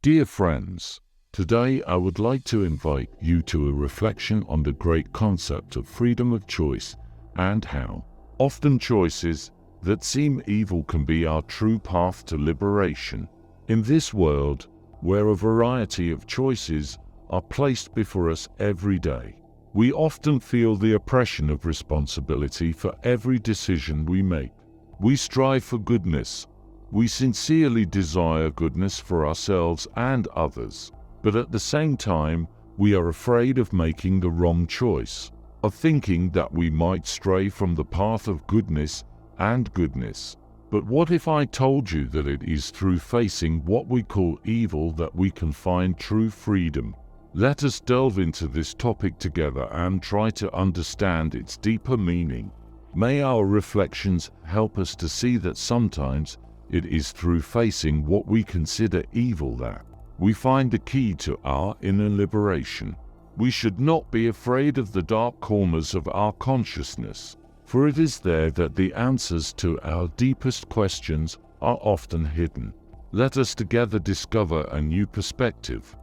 Dear friends, today I would like to invite you to a reflection on the great concept of freedom of choice and how often choices that seem evil can be our true path to liberation. In this world, where a variety of choices are placed before us every day, we often feel the oppression of responsibility for every decision we make. We strive for goodness. We sincerely desire goodness for ourselves and others. But at the same time, we are afraid of making the wrong choice, of thinking that we might stray from the path of goodness and goodness. But what if I told you that it is through facing what we call evil that we can find true freedom? Let us delve into this topic together and try to understand its deeper meaning. May our reflections help us to see that sometimes it is through facing what we consider evil that we find the key to our inner liberation. We should not be afraid of the dark corners of our consciousness, for it is there that the answers to our deepest questions are often hidden. Let us together discover a new perspective,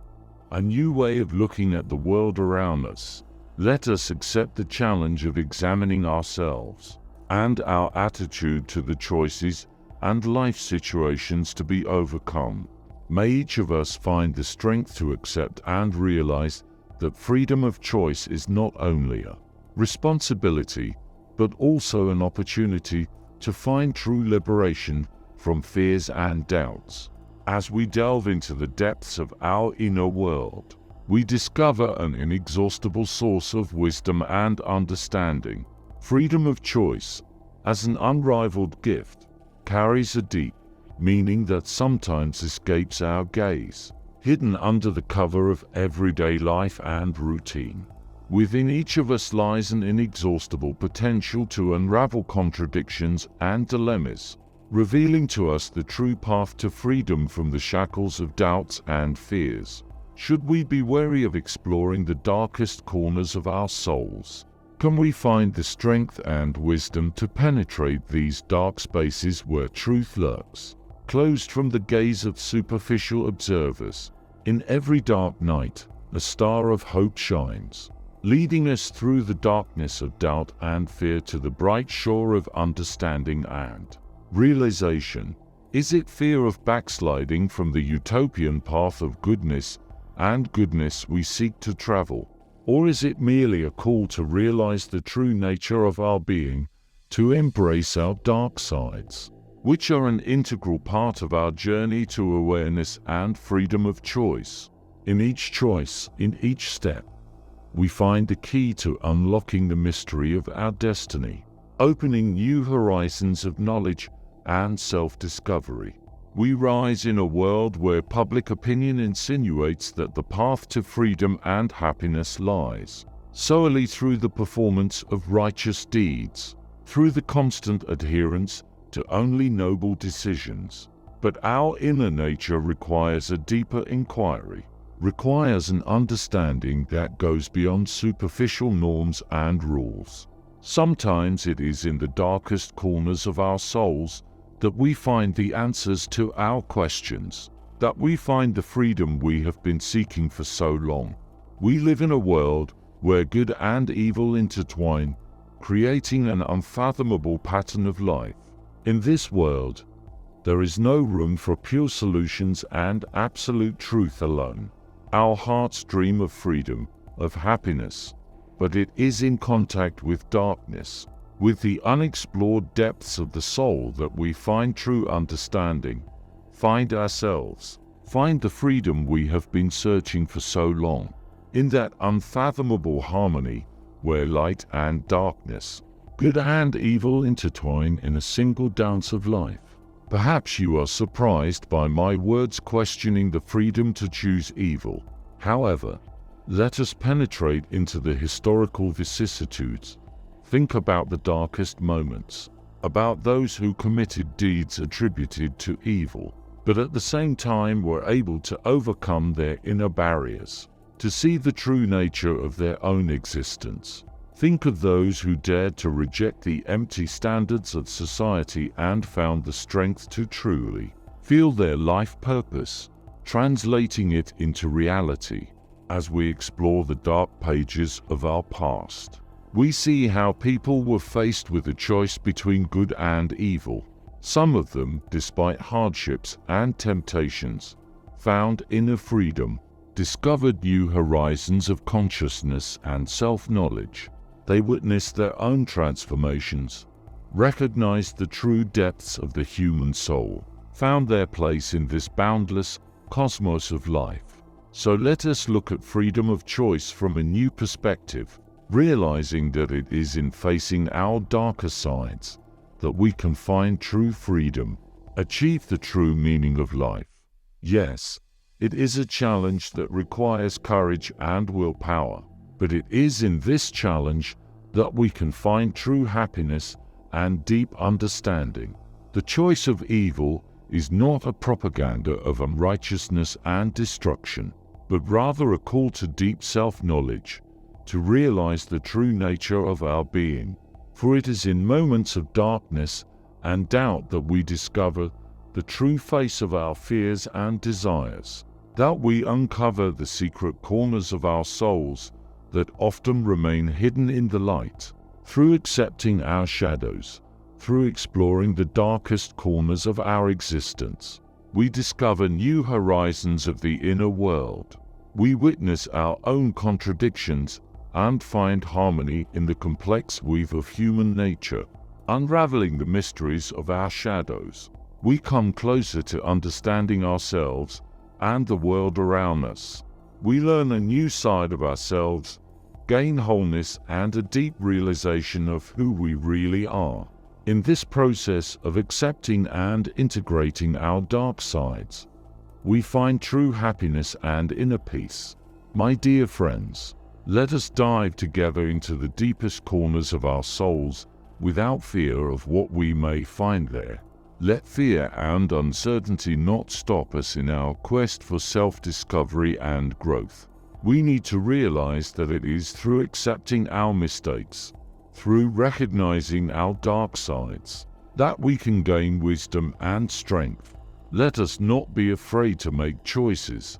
a new way of looking at the world around us. Let us accept the challenge of examining ourselves and our attitude to the choices and life situations to be overcome. May each of us find the strength to accept and realize that freedom of choice is not only a responsibility, but also an opportunity to find true liberation from fears and doubts. As we delve into the depths of our inner world, we discover an inexhaustible source of wisdom and understanding. Freedom of choice, as an unrivaled gift, carries a deep meaning that sometimes escapes our gaze, hidden under the cover of everyday life and routine. Within each of us lies an inexhaustible potential to unravel contradictions and dilemmas, revealing to us the true path to freedom from the shackles of doubts and fears. Should we be wary of exploring the darkest corners of our souls? Can we find the strength and wisdom to penetrate these dark spaces where truth lurks, closed from the gaze of superficial observers? In every dark night, a star of hope shines, leading us through the darkness of doubt and fear to the bright shore of understanding and realization. Is it fear of backsliding from the utopian path of goodness and goodness we seek to travel? Or is it merely a call to realize the true nature of our being, to embrace our dark sides, which are an integral part of our journey to awareness and freedom of choice? In each choice, in each step, we find the key to unlocking the mystery of our destiny, opening new horizons of knowledge and self-discovery. We rise in a world where public opinion insinuates that the path to freedom and happiness lies solely through the performance of righteous deeds, through the constant adherence to only noble decisions. But our inner nature requires a deeper inquiry, requires an understanding that goes beyond superficial norms and rules. Sometimes it is in the darkest corners of our souls that we find the answers to our questions, that we find the freedom we have been seeking for so long. We live in a world where good and evil intertwine, creating an unfathomable pattern of life. In this world, there is no room for pure solutions and absolute truth alone. Our hearts dream of freedom, of happiness, but it is in contact with darkness, with the unexplored depths of the soul, that we find true understanding, find ourselves, find the freedom we have been searching for so long. In that unfathomable harmony where light and darkness, good and evil intertwine in a single dance of life. Perhaps you are surprised by my words questioning the freedom to choose evil. However, let us penetrate into the historical vicissitudes. Think about the darkest moments, about those who committed deeds attributed to evil, but at the same time were able to overcome their inner barriers, to see the true nature of their own existence. Think of those who dared to reject the empty standards of society and found the strength to truly feel their life purpose. translating it into reality. As we explore the dark pages of our past, we see how people were faced with a choice between good and evil. Some of them, despite hardships and temptations, found inner freedom, discovered new horizons of consciousness and self-knowledge. They witnessed their own transformations, recognized the true depths of the human soul, found their place in this boundless cosmos of life. So let us look at freedom of choice from a new perspective, realizing that it is in facing our darker sides that we can find true freedom, achieve the true meaning of life. Yes, it is a challenge that requires courage and willpower, but it is in this challenge that we can find true happiness and deep understanding. The choice of evil is not a propaganda of unrighteousness and destruction, but rather a call to deep self-knowledge, to realize the true nature of our being. For it is in moments of darkness and doubt that we discover the true face of our fears and desires, that we uncover the secret corners of our souls that often remain hidden in the light. Through accepting our shadows, through exploring the darkest corners of our existence, we discover new horizons of the inner world. We witness our own contradictions and find harmony in the complex weave of human nature. Unraveling the mysteries of our shadows, we come closer to understanding ourselves and the world around us. We learn a new side of ourselves, gain wholeness and a deep realization of who we really are. In this process of accepting and integrating our dark sides, we find true happiness and inner peace. My dear friends, let us dive together into the deepest corners of our souls without fear of what we may find there. Let fear and uncertainty not stop us in our quest for self-discovery and growth. We need to realize that it is through accepting our mistakes, through recognizing our dark sides, that we can gain wisdom and strength. Let us not be afraid to make choices,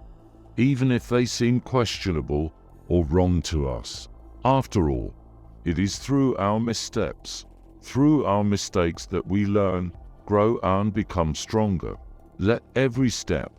even if they seem questionable or wrong to us. After all, it is through our missteps, through our mistakes that we learn, grow and become stronger. Let every step,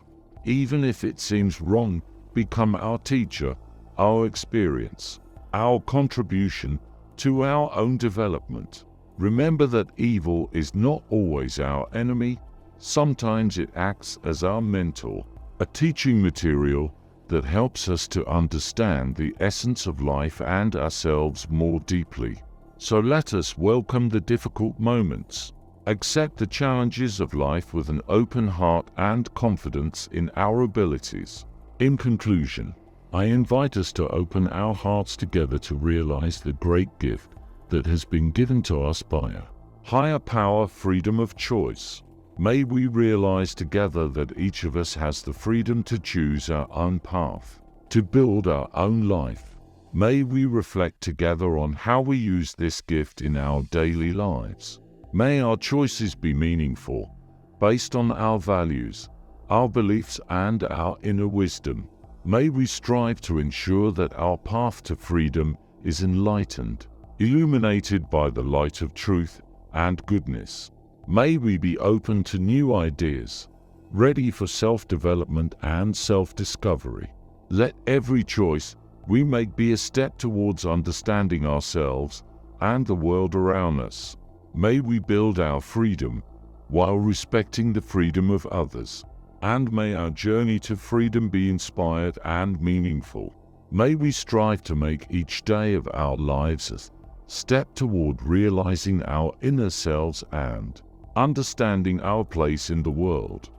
even if it seems wrong, become our teacher, our experience, our contribution to our own development. Remember that evil is not always our enemy. Sometimes it acts as our mentor, a teaching material that helps us to understand the essence of life and ourselves more deeply. So let us welcome the difficult moments, accept the challenges of life with an open heart and confidence in our abilities. In conclusion, I invite us to open our hearts together to realize the great gift that has been given to us by a higher power, freedom of choice. May we realize together that each of us has the freedom to choose our own path, to build our own life. May we reflect together on how we use this gift in our daily lives. May our choices be meaningful, based on our values, our beliefs and our inner wisdom. May we strive to ensure that our path to freedom is enlightened, illuminated by the light of truth and goodness. May we be open to new ideas, ready for self-development and self-discovery. Let every choice we make be a step towards understanding ourselves and the world around us. May we build our freedom while respecting the freedom of others. And may our journey to freedom be inspired and meaningful. May we strive to make each day of our lives a step toward realizing our inner selves and understanding our place in the world.